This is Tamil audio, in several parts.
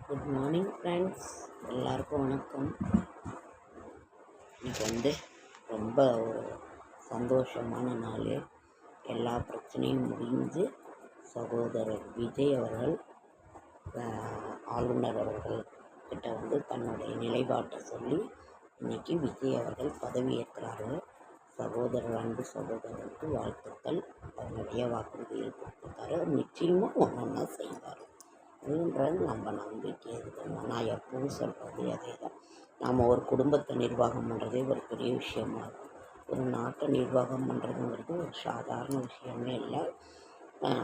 குட் மார்னிங் ஃப்ரெண்ட்ஸ், எல்லாருக்கும் வணக்கம். இன்னைக்கு ரொம்ப ஒரு சந்தோஷமான நாள். எல்லா பிரச்சனையும் முடிஞ்சு சகோதரர் விஜய் அவர்கள் ஆளுநர் அவர்கள் கிட்ட தன்னுடைய நிலைப்பாட்டை சொல்லி இன்னைக்கு விஜய் அவர்கள் பதவியேற்கிறாரு. அன்பு சகோதரருக்கு வாழ்த்துக்கள். தன்னுடைய வாக்குறுதியில் கொடுத்துருக்காரு. நிச்சயமாக ஒன்றா செய்வார் அப்படின்றது நம்ம நம்பிக்கை இருக்குங்க. நான் எப்பவும் சொல்கிறது அதே தான். நாம் ஒரு குடும்பத்தை நிர்வாகம் பண்ணுறதே ஒரு பெரிய விஷயமா இருக்கும். ஒரு நாட்டை நிர்வாகம் பண்ணுறதுங்கிறது ஒரு சாதாரண விஷயமே இல்லை.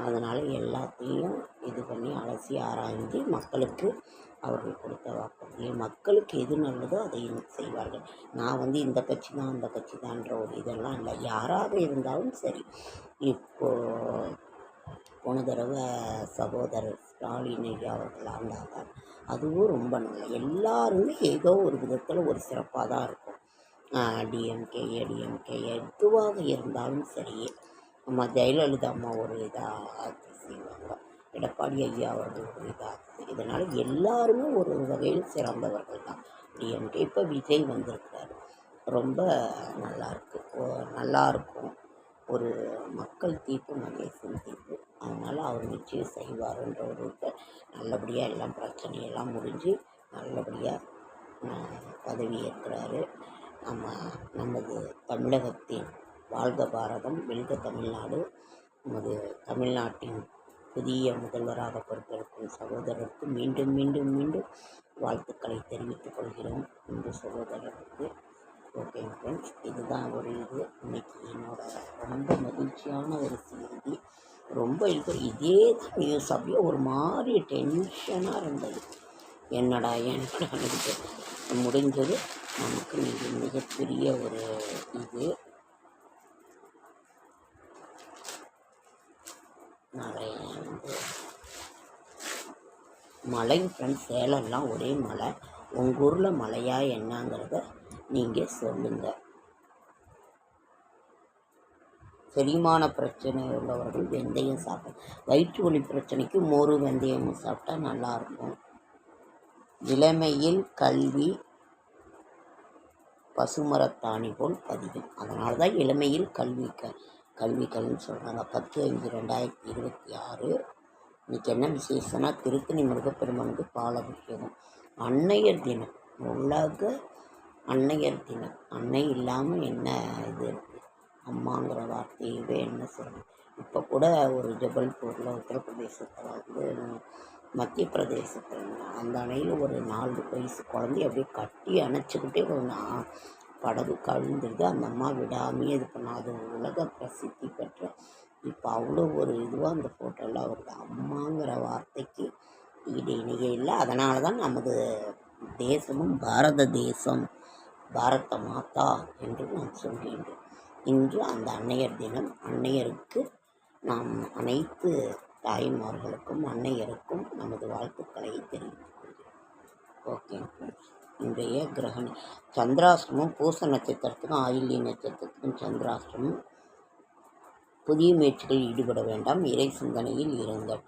அதனால் எல்லாத்தையும் இது பண்ணி அலசி ஆராய்ந்து மக்களுக்கு அவர்கள் கொடுத்த வாக்குறுதியை மக்களுக்கு எது நல்லதோ அதை செய்வார்கள். நான் இந்த கட்சி தான் அந்த கட்சி தான்ற ஒரு இதெல்லாம் இல்லை. யாராக இருந்தாலும் சரி. இப்போது போன தடவை சகோதரர் ஸ்டாலின் ஐயா அவர்கள் ஆண்டாங்க. அதுவும் ரொம்ப நல்ல. எல்லாருமே ஏதோ ஒரு விதத்தில் ஒரு சிறப்பாக தான் இருக்கும். டிஎம்கே ஏடிஎம்கே எதுவாக இருந்தாலும் சரி. நம்ம ஜெயலலிதா அம்மா ஒரு இதாக செய்வாங்க, எடப்பாடி ஐயா அவர்கள் ஒரு இதாக. இதனால் எல்லாருமே ஒரு வகையில் சிறந்தவர்கள் தான். டிஎம்கே இப்போ விஜய் வந்திருக்கிறாரு. ரொம்ப நல்லாயிருக்கும். ஒரு மக்கள் தீர்ப்பு மகேசன் தீர்ப்பு. அதனால் அவர் நிச்சயம் செய்வாருன்ற ஒரு நல்லபடியாக எல்லாம் பிரச்சனையெல்லாம் முடிஞ்சு நல்லபடியாக பதவியேற்கிறாரு. நமது தமிழகத்தின் வாழ்க பாரதம் வெல்க தமிழ்நாடு. நமது தமிழ்நாட்டின் புதிய முதல்வராக பொறுப்பேற்கும் சகோதரருக்கு மீண்டும் மீண்டும் மீண்டும் வாழ்த்துக்களை தெரிவித்துக் கொள்கிறோம். இந்த சகோதரருக்கு ஓகே ஃப்ரெண்ட்ஸ், இதுதான் ஒரு இன்னைக்கு என்னோட ரொம்ப மகிழ்ச்சியான ஒரு செய்தி. ரொம்ப இதே தான் நியூஸ். அப்படியே ஒரு மாதிரி டென்ஷனாக இருந்தது. என்னடா முடிஞ்சது நமக்கு மிகப்பெரிய ஒரு இது. நிறைய மழை ஃப்ரெண்ட்ஸ், சேலம்லாம் ஒரே மழை. உங்கள் ஊரில் மழையா என்னங்கிறத நீங்கள் சொல்லுங்கள். செரிமான பிரச்சனை உள்ளவர்கள் வெந்தயம் சாப்பிடும். வயிற்று வலி பிரச்சனைக்கு மோரு வெந்தயமும் சாப்பிட்டா நல்லாயிருக்கும். இளமையில் கல்வி பசுமரத்தாணி போல் பதியும். அதனால தான் இளமையில் கல்வின்னு சொல்கிறாங்க. 10/5/2026 இன்றைக்கி என்ன விசேஷம்னா திருத்தணி முருகப்பெருமானுக்கு பாலாபிஷேகம். அன்னையர் தினம், உலக அன்னையர் தினம். அன்னை இல்லாமல் என்ன இது இருக்குது? அம்மாங்கிற வார்த்தையவே என்ன சொல்லணும். இப்போ கூட ஒரு ஜபல்பூரில் உத்தரப்பிரதேசத்தில் மத்திய பிரதேசத்தில் அந்த அணையில் ஒரு 4 வயசு குழந்தைய அப்படியே கட்டி அணைச்சிக்கிட்டே படகு கவிழ்ந்துருது. அந்த அம்மா விடாமையே இது பண்ண. அது உலக பிரசித்தி பெற்ற இப்போ அவ்வளோ ஒரு இதுவாக அந்த ஃபோட்டோலாம் வருது. அம்மாங்கிற வார்த்தைக்கு ஈடு இணையே இல்லை. அதனால தான் நமது தேசமும் பாரத தேசம், பாரத மாதா என்று நான் சொல்கின்றேன். இன்று அந்த அன்னையர் தினம். அன்னையருக்கு நாம் அனைத்து தாய்மார்களுக்கும் அன்னையருக்கும் நமது வாழ்த்துக்களை தெரிவித்துக் கொள்கிறோம். ஓகே, இன்றைய கிரகணி சந்திராஷ்டமம். பூச நட்சத்திரத்துக்கும் ஆயில்ய நட்சத்திரத்துக்கும் சந்திராஷ்டமம். புதிய முயற்சிகளில் ஈடுபட வேண்டாம். இறை சிந்தனையில் இருங்கள்.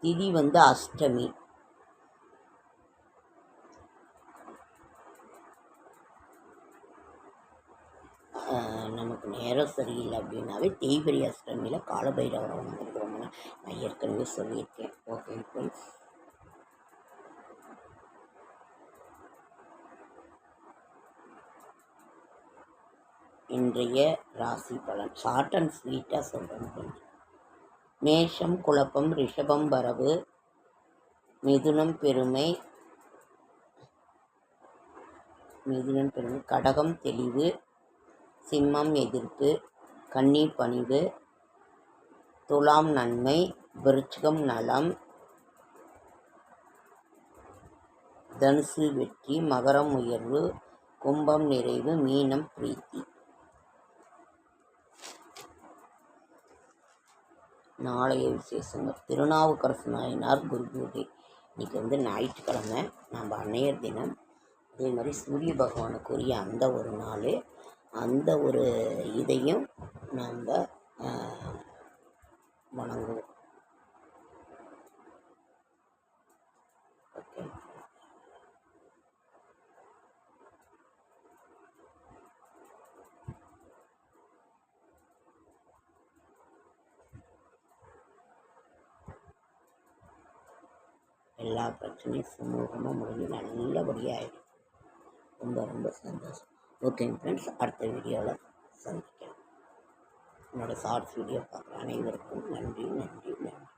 திதி அஷ்டமி. நமக்கு நேரம் சரியில்லை அப்படின்னாவே தேய்பிரி அஷ்டமியில் காலபைரவரை வணங்குறோம்னா நான் ஏற்கனவே சொல்லியிருக்கேன். ஓகே ஃப்ரெண்ட்ஸ், இன்றைய ராசி பலன் ஷார்ட் அண்ட் ஸ்வீட்டாக சொல்கிறேன் ஃப்ரெண்ட்ஸ். மேஷம் குழப்பம், ரிஷபம் வரவு, மிதுனம் பெருமை, கடகம் தெளிவு, சிம்மம் எதிர்ப்பு, கன்னி பணிவு, துலாம் நன்மை, விருச்சிகம் நலம், தனுசு வெற்றி, மகரம் உயர்வு, கும்பம் நிறைவு, மீனம் பிரீத்தி. நாளைய விசேஷங்கள் திருநாவுக்கரசு நாயனார் குரு பூஜை. இன்னைக்கு ஞாயிற்றுக்கிழமை, நம்ம அன்னையர் தினம். அதே மாதிரி சூரிய பகவானுக்குரிய அந்த ஒரு நாள். அந்த ஒரு இதையும் நம்ம வணங்குவோம். ஓகே, எல்லா பிரச்சனையும் சுமூகமாக முடிஞ்சு நல்லபடியாக ஆகிடும். ரொம்ப ரொம்ப சந்தோஷம். ஓகேங்க ஃப்ரெண்ட்ஸ், அடுத்த வீடியோவில் சந்திக்கலாம். என்னோடய ஷார்ட்ஸ் வீடியோ பார்க்குற அனைவருக்கும் நன்றி நன்றி நன்றி.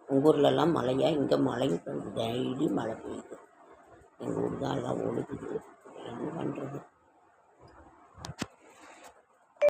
உங்கள் ஊர்லெல்லாம் மழையா? இங்கே மழையும் டெய்லி மழை பெய்யுது. எங்கள் ஊர் தான் எல்லாம் ஒழுகுது. என்ன பண்ணுறது?